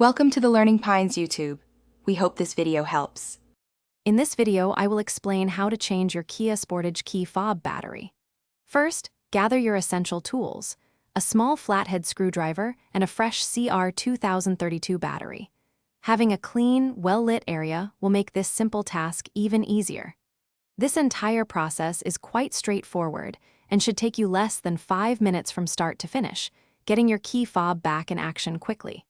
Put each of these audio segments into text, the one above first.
Welcome to the Learning Pines YouTube. We hope this video helps. In this video, I will explain how to change your Kia Sportage key fob battery. First, gather your essential tools: a small flathead screwdriver and a fresh CR2032 battery. Having a clean, well-lit area will make this simple task even easier. This entire process is quite straightforward and should take you less than 5 minutes from start to finish, getting your key fob back in action quickly.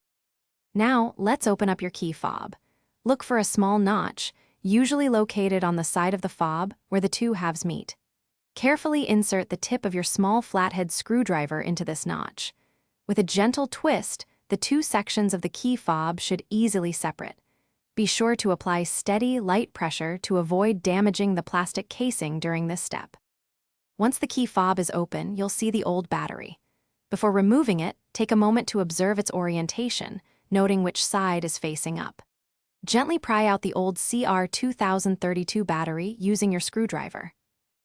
Now, let's open up your key fob. Look for a small notch, usually located on the side of the fob where the two halves meet. Carefully insert the tip of your small flathead screwdriver into this notch. With a gentle twist, the two sections of the key fob should easily separate. Be sure to apply steady, light pressure to avoid damaging the plastic casing during this step. Once the key fob is open, you'll see the old battery. Before removing it, take a moment to observe its orientation, noting which side is facing up. Gently pry out the old CR2032 battery using your screwdriver.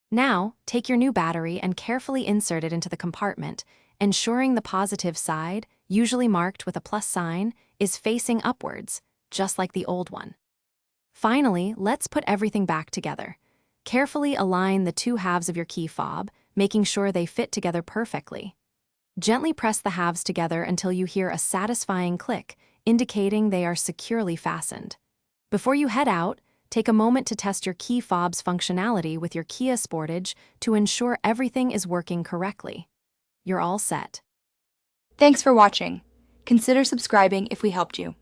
Now, take your new battery and carefully insert it into the compartment, ensuring the positive side, usually marked with a plus sign, is facing upwards, just like the old one. Finally, let's put everything back together. Carefully align the two halves of your key fob, making sure they fit together perfectly. Gently press the halves together until you hear a satisfying click, indicating they are securely fastened. Before you head out, take a moment to test your key fob's functionality with your Kia Sportage to ensure everything is working correctly. You're all set. Thanks for watching. Consider subscribing if we helped you.